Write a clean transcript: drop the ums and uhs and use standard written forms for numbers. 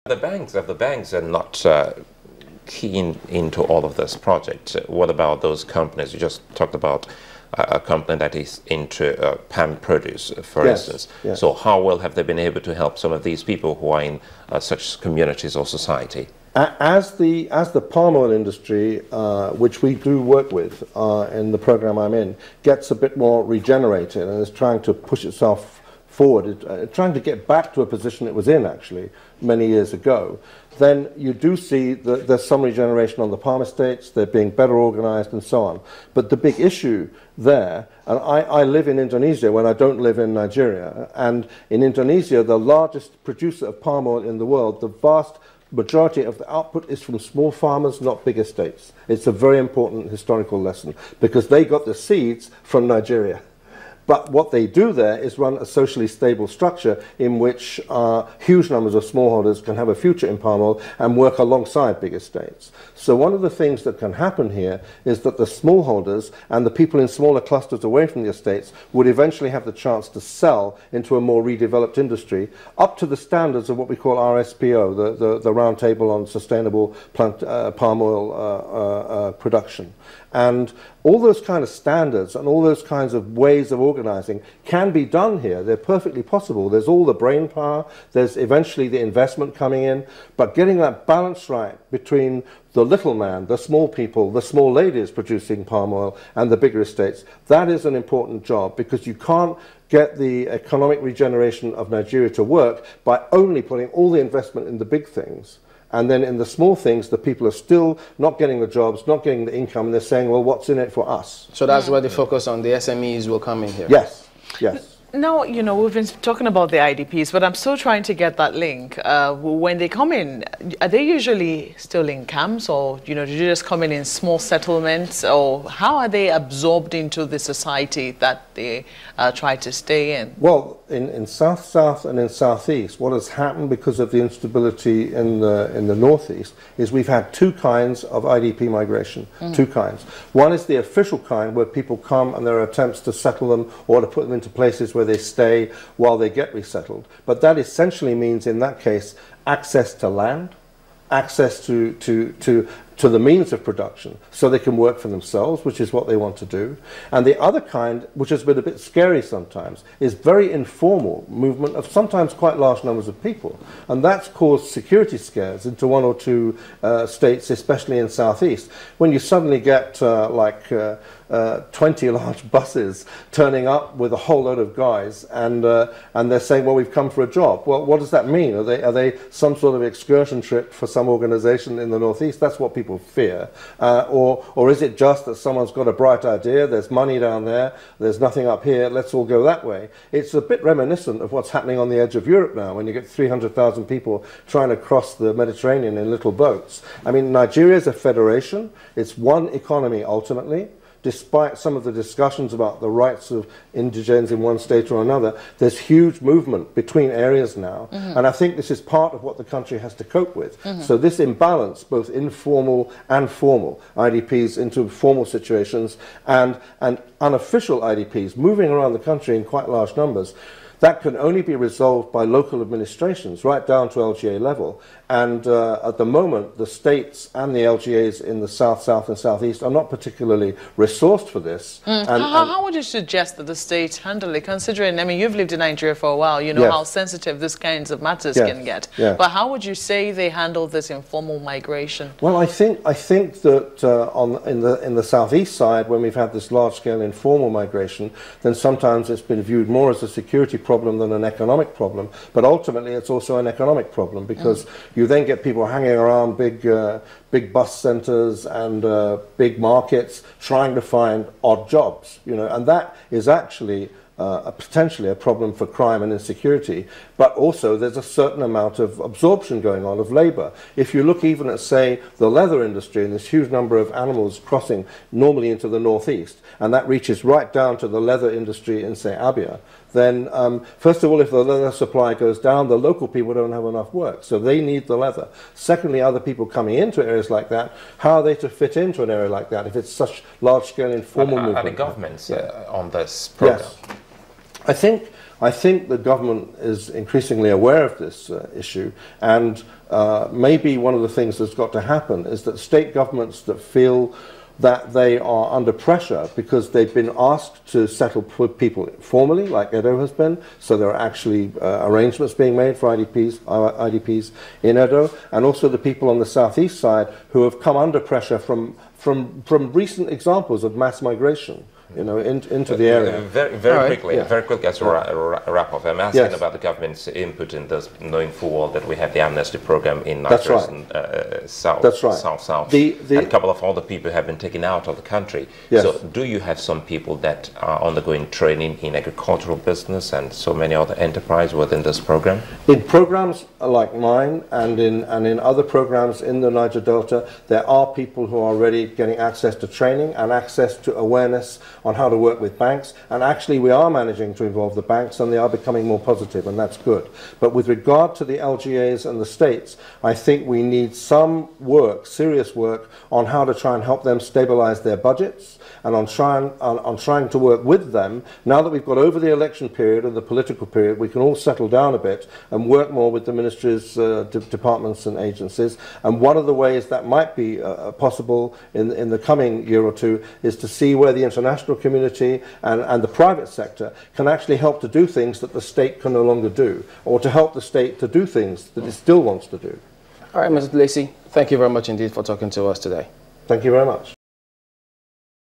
If the banks are not keen into all of this project, what about those companies? You just talked about a company that is into palm produce, for instance. Yes. So how well have they been able to help some of these people who are in such communities or society? As the palm oil industry, which we do work with in the program I'm in, gets a bit more regenerated and is trying to push itself forward, trying to get back to a position it was in actually many years ago, then you do see that there's some regeneration on the palm estates, they're being better organized and so on. But the big issue there, and I live in Indonesia when I don't live in Nigeria, and in Indonesia, the largest producer of palm oil in the world, the vast majority of the output is from small farmers, not big estates. It's a very important historical lesson because they got the seeds from Nigeria. But what they do there is run a socially stable structure in which huge numbers of smallholders can have a future in palm oil and work alongside big estates. So one of the things that can happen here is that the smallholders and the people in smaller clusters away from the estates would eventually have the chance to sell into a more redeveloped industry up to the standards of what we call RSPO, the Round Table on Sustainable Palm Oil Production. And all those kind of standards and all those kinds of ways of organizing can be done here. They're perfectly possible. There's all the brain power, there's eventually the investment coming in, but getting that balance right between the little man, the small people, the small ladies producing palm oil and the bigger estates, that is an important job because you can't get the economic regeneration of Nigeria to work by only putting all the investment in the big things. And then in the small things, the people are still not getting the jobs, not getting the income, and they're saying, well, what's in it for us? So that's where the focus on the SMEs will come in here? Yes, yes. Now, you know, we've been talking about the IDPs, but I'm still trying to get that link. When they come in, are they usually still in camps, or, you know, do they just come in small settlements, or how are they absorbed into the society that they try to stay in? Well, in South-South and in South-East, what has happened because of the instability in the Northeast is we've had two kinds of IDP migration, two kinds. One is the official kind where people come and there are attempts to settle them or to put them into places where they stay while they get resettled. But that essentially means, in that case, access to land, access to the means of production so they can work for themselves, which is what they want to do. And the other kind, which has been a bit scary sometimes, is very informal movement of sometimes quite large numbers of people. And that's caused security scares into one or two states, especially in Southeast, when you suddenly get 20 large buses turning up with a whole load of guys, and they're saying, well, we've come for a job. Well, what does that mean? Are they some sort of excursion trip for some organization in the Northeast? That's what people fear. Or is it just that someone's got a bright idea, there's money down there, there's nothing up here, let's all go that way? It's a bit reminiscent of what's happening on the edge of Europe now, when you get 300,000 people trying to cross the Mediterranean in little boats. I mean, Nigeria is a federation. It's one economy ultimately. Despite some of the discussions about the rights of indigents in one state or another, there's huge movement between areas now. And I think this is part of what the country has to cope with. So this imbalance, both informal and formal IDPs into formal situations and unofficial IDPs moving around the country in quite large numbers, that can only be resolved by local administrations, right down to LGA level. And at the moment, the states and the LGAs in the South, South and Southeast are not particularly resourced for this. How would you suggest that the states handle it, considering, I mean, you've lived in Nigeria for a while, you know how sensitive these kinds of matters can get. But how would you say they handle this informal migration? Well, I think that in the Southeast side, when we've had this large-scale informal migration, then sometimes it's been viewed more as a security problem than an economic problem. But ultimately, it's also an economic problem because you then get people hanging around big bus centers and big markets trying to find odd jobs, you know, and that is actually potentially a problem for crime and insecurity, but also there's a certain amount of absorption going on of labor. If you look even at, say, the leather industry and this huge number of animals crossing normally into the Northeast, and that reaches right down to the leather industry in, say, Abia, then first of all, if the leather supply goes down, the local people don't have enough work, so they need the leather. Secondly, other people coming into areas like that, how are they to fit into an area like that if it's such large-scale informal movement? Are the governments on this program? Yes. I think I think the government is increasingly aware of this issue, and maybe one of the things that's got to happen is that state governments that feel that they are under pressure because they've been asked to settle with people formally, like Edo has been, so there are actually arrangements being made for IDPs in Edo, and also the people on the southeast side who have come under pressure from recent examples of mass migration, you know, into the area. Very quickly, as a wrap up, I'm asking about the government's input in this, knowing full well that we have the amnesty program in Niger and South. And a couple of other people have been taken out of the country. Yes. So do you have some people that are undergoing training in agricultural business and so many other enterprises within this program? In programs like mine and in other programs in the Niger Delta, there are people who are already getting access to training and access to awareness on how to work with banks, and actually we are managing to involve the banks, and they are becoming more positive, and that's good. But with regard to the LGAs and the states, I think we need some work, serious work, on how to try and help them stabilize their budgets, and on trying to work with them. Now that we've got over the election period and the political period, we can all settle down a bit and work more with the ministries, departments and agencies. And one of the ways that might be possible in the coming year or two is to see where the international community and the private sector can actually help to do things that the state can no longer do, or to help the state to do things that it still wants to do. All right, Mr. Lacey, thank you very much indeed for talking to us today. Thank you very much.